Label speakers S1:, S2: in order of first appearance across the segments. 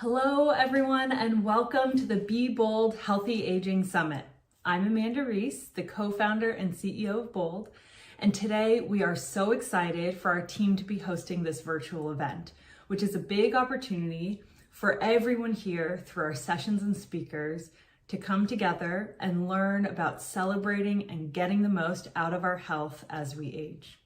S1: Hello, everyone, and welcome to the Be Bold Healthy Aging Summit. I'm Amanda Reese, the co-founder and CEO of Bold, and today we are so excited for our team to be hosting this virtual event, which is a big opportunity for everyone here through our sessions and speakers to come together and learn about celebrating and getting the most out of our health as we age.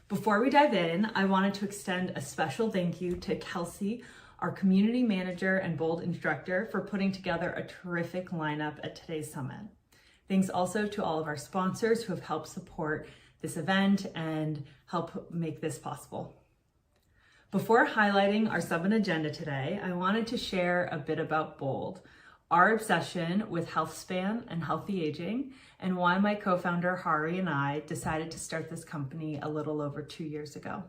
S1: Before we dive in, I wanted to extend a special thank you to Kelsey, our community manager and Bold instructor, for putting together a terrific lineup at today's summit. Thanks also to all of our sponsors who have helped support this event and help make this possible. Before highlighting our summit agenda today, I wanted to share a bit about Bold, our obsession with health span and healthy aging, and why my co-founder Hari and I decided to start this company a little over 2 years ago.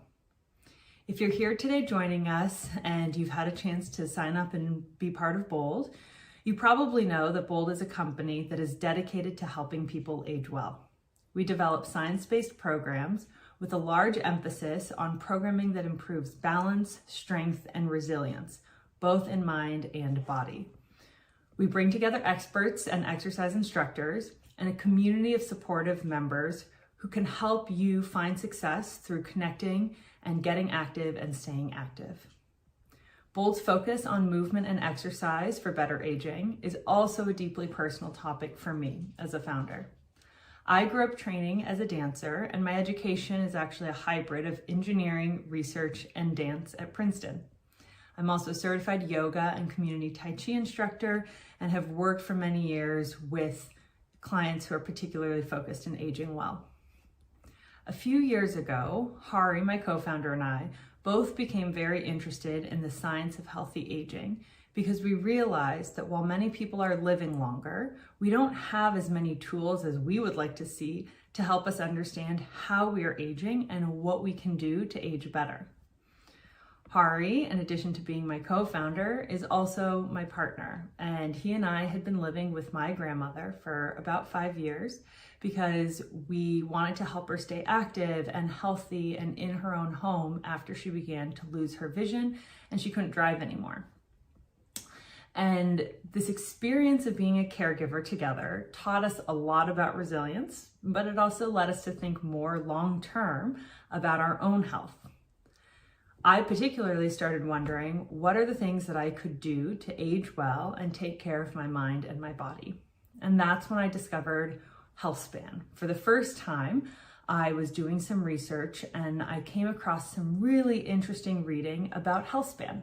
S1: If you're here today joining us and you've had a chance to sign up and be part of Bold, you probably know that Bold is a company that is dedicated to helping people age well. We develop science-based programs with a large emphasis on programming that improves balance, strength, and resilience, both in mind and body. We bring together experts and exercise instructors and a community of supportive members who can help you find success through connecting and getting active and staying active. Bold's focus on movement and exercise for better aging is also a deeply personal topic for me as a founder. I grew up training as a dancer, and my education is actually a hybrid of engineering, research, and dance at Princeton. I'm also a certified yoga and community Tai Chi instructor and have worked for many years with clients who are particularly focused in aging well. A few years ago, Hari, my co-founder, and I both became very interested in the science of healthy aging because we realized that while many people are living longer, we don't have as many tools as we would like to see to help us understand how we are aging and what we can do to age better. Hari, in addition to being my co-founder, is also my partner, and he and I had been living with my grandmother for about 5 years because we wanted to help her stay active and healthy and in her own home after she began to lose her vision and she couldn't drive anymore. And this experience of being a caregiver together taught us a lot about resilience, but it also led us to think more long-term about our own health. I particularly started wondering, what are the things that I could do to age well and take care of my mind and my body? And that's when I discovered HealthSpan. For the first time, I was doing some research and I came across some really interesting reading about HealthSpan.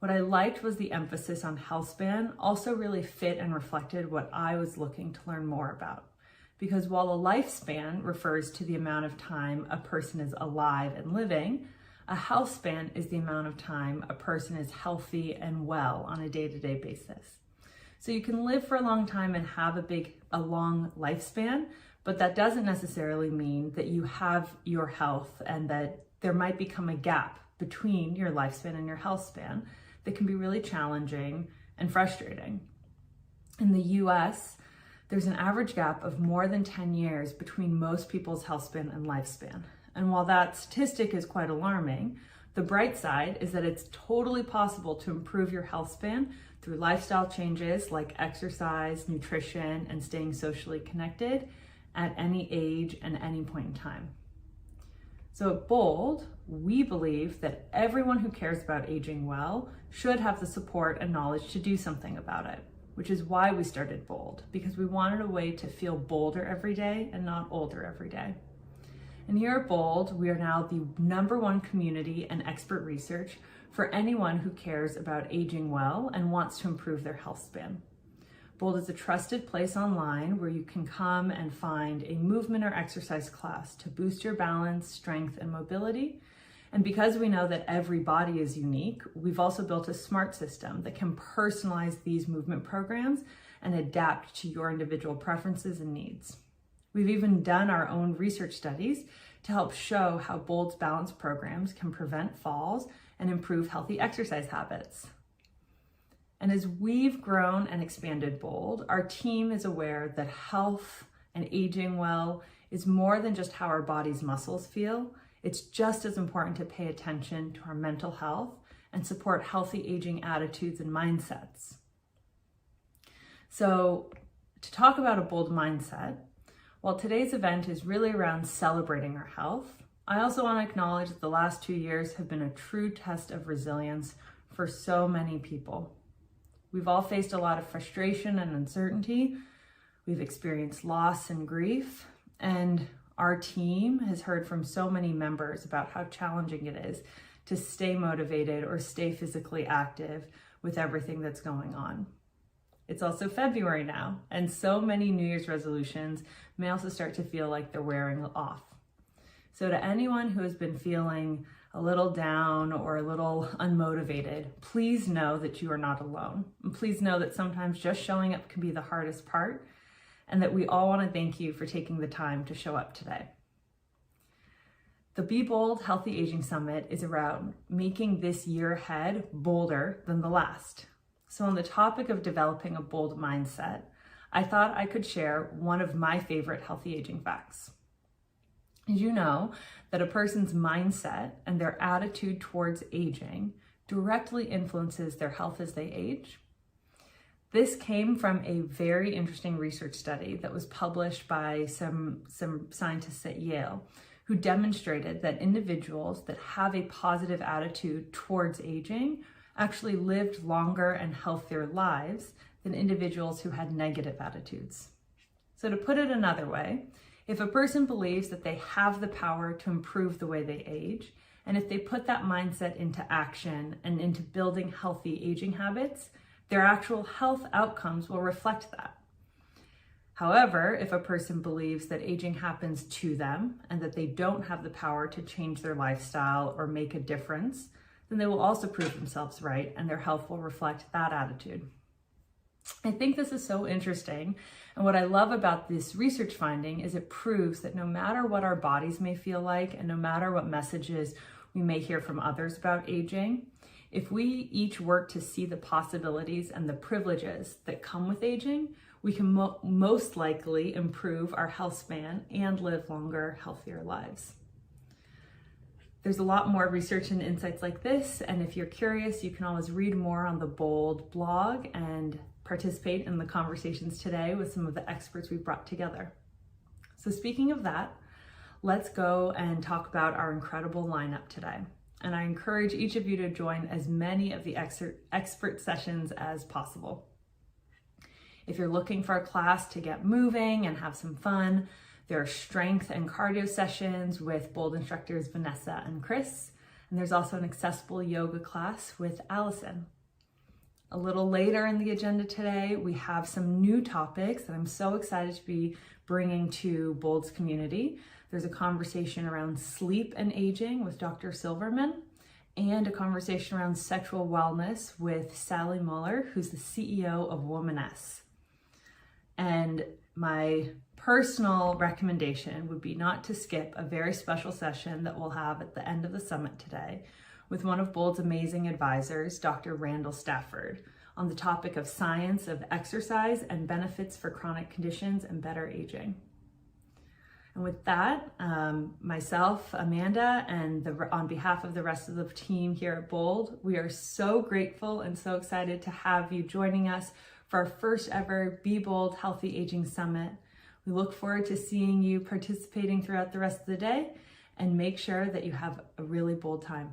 S1: What I liked was the emphasis on HealthSpan also really fit and reflected what I was looking to learn more about. Because while a lifespan refers to the amount of time a person is alive and living, a health span is the amount of time a person is healthy and well on a day-to-day basis. So you can live for a long time and have a long lifespan, but that doesn't necessarily mean that you have your health and that there might become a gap between your lifespan and your health span that can be really challenging and frustrating. In the US, there's an average gap of more than 10 years between most people's health span and lifespan. And while that statistic is quite alarming, the bright side is that it's totally possible to improve your health span through lifestyle changes like exercise, nutrition, and staying socially connected at any age and any point in time. So at Bold, we believe that everyone who cares about aging well should have the support and knowledge to do something about it, which is why we started Bold, because we wanted a way to feel bolder every day and not older every day. And here at Bold, we are now the #1 community and expert research for anyone who cares about aging well and wants to improve their health span. Bold is a trusted place online where you can come and find a movement or exercise class to boost your balance, strength, and mobility. And because we know that every body is unique, we've also built a smart system that can personalize these movement programs and adapt to your individual preferences and needs. We've even done our own research studies to help show how Bold's balance programs can prevent falls and improve healthy exercise habits. And as we've grown and expanded Bold, our team is aware that health and aging well is more than just how our body's muscles feel. It's just as important to pay attention to our mental health and support healthy aging attitudes and mindsets. So, to talk about a bold mindset, while today's event is really around celebrating our health, I also want to acknowledge that the last 2 years have been a true test of resilience for so many people. We've all faced a lot of frustration and uncertainty. We've experienced loss and grief, and our team has heard from so many members about how challenging it is to stay motivated or stay physically active with everything that's going on. It's also February now, and so many New Year's resolutions may also start to feel like they're wearing off. So to anyone who has been feeling a little down or a little unmotivated, please know that you are not alone. And please know that sometimes just showing up can be the hardest part, and that we all want to thank you for taking the time to show up today. The Be Bold Healthy Aging Summit is around making this year ahead bolder than the last. So on the topic of developing a bold mindset, I thought I could share one of my favorite healthy aging facts. Did you know that a person's mindset and their attitude towards aging directly influences their health as they age? This came from a very interesting research study that was published by some scientists at Yale, who demonstrated that individuals that have a positive attitude towards aging actually lived longer and healthier lives than individuals who had negative attitudes. So to put it another way, if a person believes that they have the power to improve the way they age, and if they put that mindset into action and into building healthy aging habits, their actual health outcomes will reflect that. However, if a person believes that aging happens to them and that they don't have the power to change their lifestyle or make a difference, then they will also prove themselves right and their health will reflect that attitude. I think this is so interesting, and what I love about this research finding is it proves that no matter what our bodies may feel like and no matter what messages we may hear from others about aging, if we each work to see the possibilities and the privileges that come with aging, we can most likely improve our health span and live longer, healthier lives. There's a lot more research and insights like this, and if you're curious, you can always read more on the Bold blog and participate in the conversations today with some of the experts we brought together. So speaking of that, let's go and talk about our incredible lineup today. And I encourage each of you to join as many of the expert sessions as possible. If you're looking for a class to get moving and have some fun, there are strength and cardio sessions with Bold instructors Vanessa and Chris, and there's also an accessible yoga class with Allison. A little later in the agenda today, we have some new topics that I'm so excited to be bringing to Bold's community. There's a conversation around sleep and aging with Dr. Silverman, and a conversation around sexual wellness with Sally Muller, who's the CEO of Womaness. And my personal recommendation would be not to skip a very special session that we'll have at the end of the summit today with one of Bold's amazing advisors, Dr. Randall Stafford, on the topic of science of exercise and benefits for chronic conditions and better aging. And with that, myself, Amanda, and on behalf of the rest of the team here at Bold, we are so grateful and so excited to have you joining us for our first ever Be Bold Healthy Aging Summit. We look forward to seeing you participating throughout the rest of the day, and make sure that you have a really bold time.